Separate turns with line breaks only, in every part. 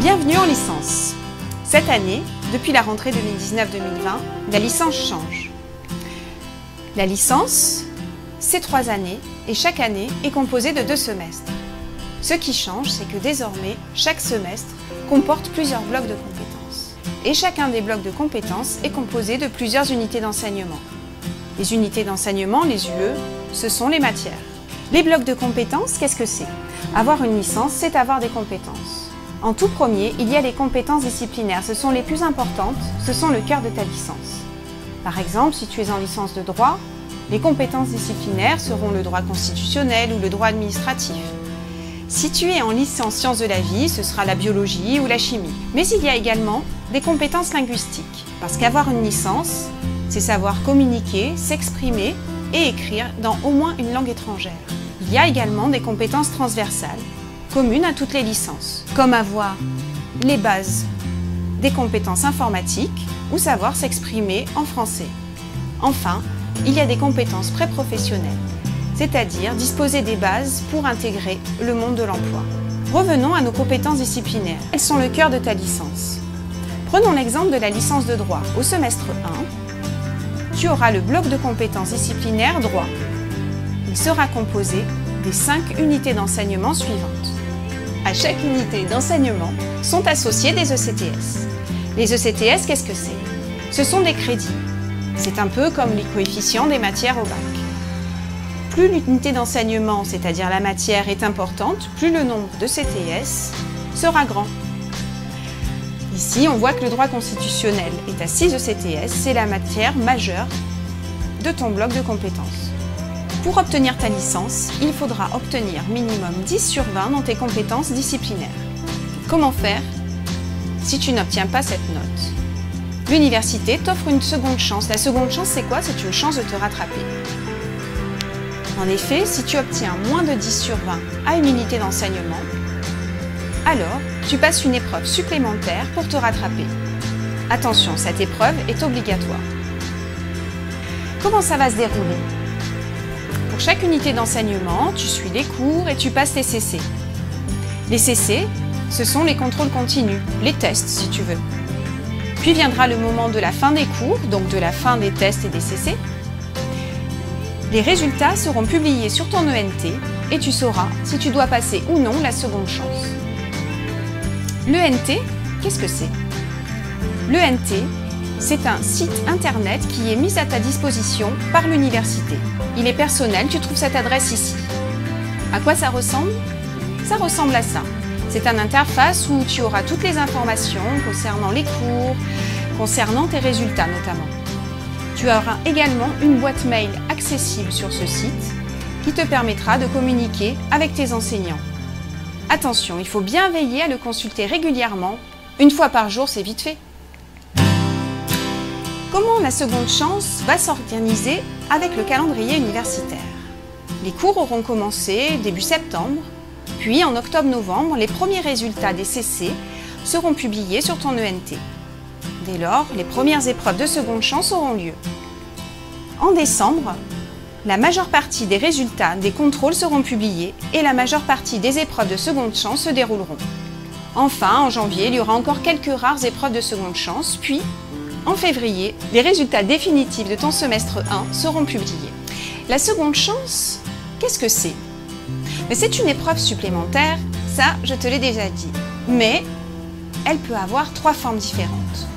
Bienvenue en licence. Cette année, depuis la rentrée 2019-2020, la licence change. La licence, c'est 3 années et chaque année est composée de 2 semestres. Ce qui change, c'est que désormais, chaque semestre comporte plusieurs blocs de compétences. Et chacun des blocs de compétences est composé de plusieurs unités d'enseignement. Les unités d'enseignement, les UE, ce sont les matières. Les blocs de compétences, qu'est-ce que c'est? Avoir une licence, c'est avoir des compétences. En tout premier, il y a les compétences disciplinaires. Ce sont les plus importantes, ce sont le cœur de ta licence. Par exemple, si tu es en licence de droit, les compétences disciplinaires seront le droit constitutionnel ou le droit administratif. Si tu es en licence sciences de la vie, ce sera la biologie ou la chimie. Mais il y a également des compétences linguistiques. Parce qu'avoir une licence, c'est savoir communiquer, s'exprimer et écrire dans au moins une langue étrangère. Il y a également des compétences transversales, communes à toutes les licences, comme avoir les bases des compétences informatiques ou savoir s'exprimer en français. Enfin, il y a des compétences préprofessionnelles, c'est-à-dire disposer des bases pour intégrer le monde de l'emploi. Revenons à nos compétences disciplinaires. Elles sont le cœur de ta licence. Prenons l'exemple de la licence de droit. Au semestre 1, tu auras le bloc de compétences disciplinaires droit. Il sera composé des 5 unités d'enseignement suivantes. À chaque unité d'enseignement sont associés des ECTS. Les ECTS, qu'est-ce que c'est? Ce sont des crédits. C'est un peu comme les coefficients des matières au bac. Plus l'unité d'enseignement, c'est-à-dire la matière, est importante, plus le nombre de CTS sera grand. Ici, on voit que le droit constitutionnel est à 6 ECTS, c'est la matière majeure de ton bloc de compétences. Pour obtenir ta licence, il faudra obtenir minimum 10 sur 20 dans tes compétences disciplinaires. Comment faire si tu n'obtiens pas cette note? L'université t'offre une seconde chance. La seconde chance, c'est quoi? C'est une chance de te rattraper. En effet, si tu obtiens moins de 10 sur 20 à une unité d'enseignement, alors tu passes une épreuve supplémentaire pour te rattraper. Attention, cette épreuve est obligatoire. Comment ça va se dérouler? Pour chaque unité d'enseignement, tu suis les cours et tu passes les CC. Les CC, ce sont les contrôles continus, les tests si tu veux. Puis viendra le moment de la fin des cours, donc de la fin des tests et des CC. Les résultats seront publiés sur ton ENT et tu sauras si tu dois passer ou non la seconde chance. L'ENT, qu'est-ce que c'est? L'ENT, c'est un site internet qui est mis à ta disposition par l'université. Il est personnel, tu trouves cette adresse ici. À quoi ça ressemble? Ça ressemble à ça. C'est une interface où tu auras toutes les informations concernant les cours, concernant tes résultats notamment. Tu auras également une boîte mail accessible sur ce site qui te permettra de communiquer avec tes enseignants. Attention, il faut bien veiller à le consulter régulièrement. Une fois par jour, c'est vite fait. Comment la seconde chance va s'organiser avec le calendrier universitaire? Les cours auront commencé début septembre. Puis, en octobre-novembre, les premiers résultats des CC seront publiés sur ton ENT. Dès lors, les premières épreuves de seconde chance auront lieu. En décembre, la majeure partie des résultats des contrôles seront publiés et la majeure partie des épreuves de seconde chance se dérouleront. Enfin, en janvier, il y aura encore quelques rares épreuves de seconde chance, puis, en février, les résultats définitifs de ton semestre 1 seront publiés. La seconde chance, qu'est-ce que c'est? Mais c'est une épreuve supplémentaire, ça je te l'ai déjà dit. Mais elle peut avoir 3 formes différentes.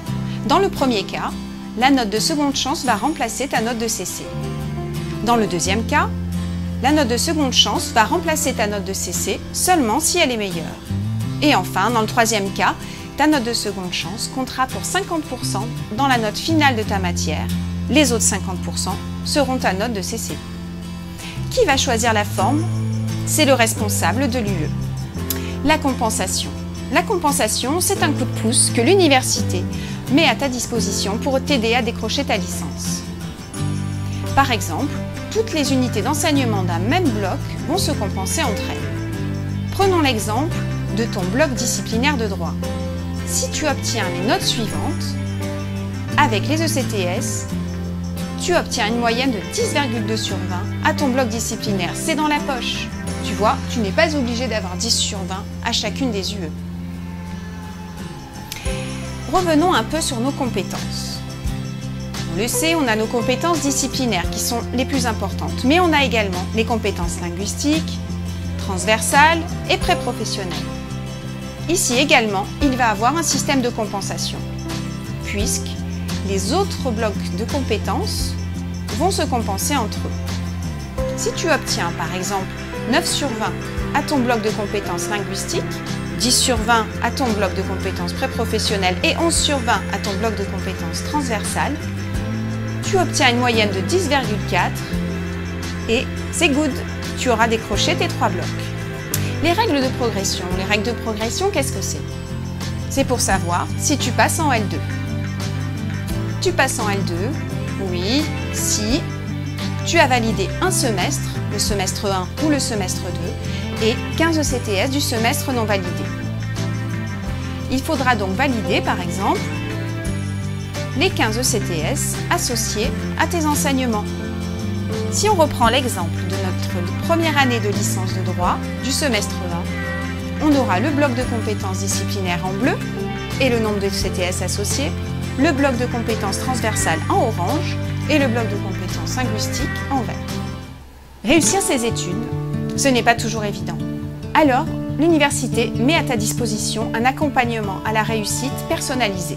Dans le premier cas, la note de seconde chance va remplacer ta note de CC. Dans le deuxième cas, la note de seconde chance va remplacer ta note de CC seulement si elle est meilleure. Et enfin, dans le troisième cas, ta note de seconde chance comptera pour 50% dans la note finale de ta matière. Les autres 50% seront ta note de CC. Qui va choisir la forme? C'est le responsable de l'UE. La compensation. La compensation, c'est un coup de pouce que l'université met à ta disposition pour t'aider à décrocher ta licence. Par exemple, toutes les unités d'enseignement d'un même bloc vont se compenser entre elles. Prenons l'exemple de ton bloc disciplinaire de droit. Si tu obtiens les notes suivantes, avec les ECTS, tu obtiens une moyenne de 10,2 sur 20 à ton bloc disciplinaire. C'est dans la poche. Tu vois, tu n'es pas obligé d'avoir 10 sur 20 à chacune des UE. Revenons un peu sur nos compétences. On le sait, on a nos compétences disciplinaires qui sont les plus importantes, mais on a également les compétences linguistiques, transversales et pré-professionnelles. Ici également, il va avoir un système de compensation, puisque les autres blocs de compétences vont se compenser entre eux. Si tu obtiens par exemple 9 sur 20 à ton bloc de compétences linguistiques, 10 sur 20 à ton bloc de compétences pré-professionnelles et 11 sur 20 à ton bloc de compétences transversales, tu obtiens une moyenne de 10,4 et c'est good, tu auras décroché tes 3 blocs. Les règles de progression. Les règles de progression, qu'est-ce que c'est? C'est pour savoir si tu passes en L2. Tu passes en L2, oui, si tu as validé un semestre, le semestre 1 ou le semestre 2, et 15 ECTS du semestre non validé. Il faudra donc valider, par exemple, les 15 ECTS associés à tes enseignements. Si on reprend l'exemple de notre première année de licence de droit du semestre 1, on aura le bloc de compétences disciplinaires en bleu et le nombre de CTS associés, le bloc de compétences transversales en orange et le bloc de compétences linguistiques en vert. Réussir ces études, ce n'est pas toujours évident. Alors, l'université met à ta disposition un accompagnement à la réussite personnalisé.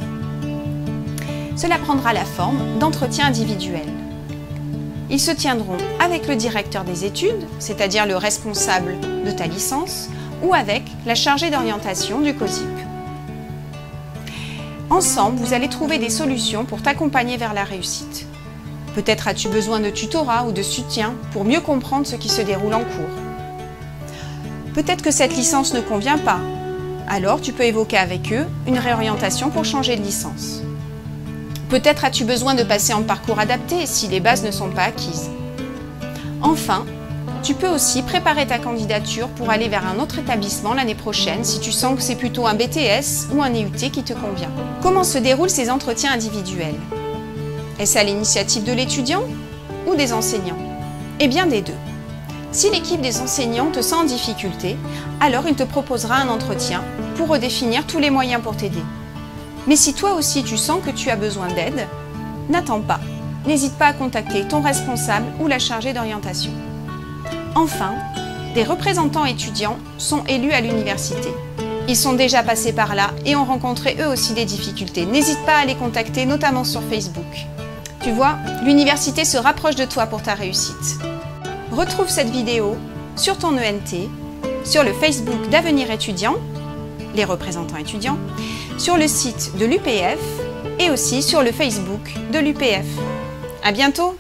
Cela prendra la forme d'entretiens individuels. Ils se tiendront avec le directeur des études, c'est-à-dire le responsable de ta licence, ou avec la chargée d'orientation du COSIP. Ensemble, vous allez trouver des solutions pour t'accompagner vers la réussite. Peut-être as-tu besoin de tutorat ou de soutien pour mieux comprendre ce qui se déroule en cours. Peut-être que cette licence ne convient pas, alors tu peux évoquer avec eux une réorientation pour changer de licence. Peut-être as-tu besoin de passer en parcours adapté si les bases ne sont pas acquises. Enfin, tu peux aussi préparer ta candidature pour aller vers un autre établissement l'année prochaine si tu sens que c'est plutôt un BTS ou un EUT qui te convient. Comment se déroulent ces entretiens individuels? Est-ce à l'initiative de l'étudiant ou des enseignants? Eh bien des deux. Si l'équipe des enseignants te sent en difficulté, alors il te proposera un entretien pour redéfinir tous les moyens pour t'aider. Mais si toi aussi tu sens que tu as besoin d'aide, n'attends pas. N'hésite pas à contacter ton responsable ou la chargée d'orientation. Enfin, des représentants étudiants sont élus à l'université. Ils sont déjà passés par là et ont rencontré eux aussi des difficultés. N'hésite pas à les contacter, notamment sur Facebook. Tu vois, l'université se rapproche de toi pour ta réussite. Retrouve cette vidéo sur ton ENT, sur le Facebook d'Avenir étudiant, les représentants étudiants, sur le site de l'UPF et aussi sur le Facebook de l'UPF. À bientôt!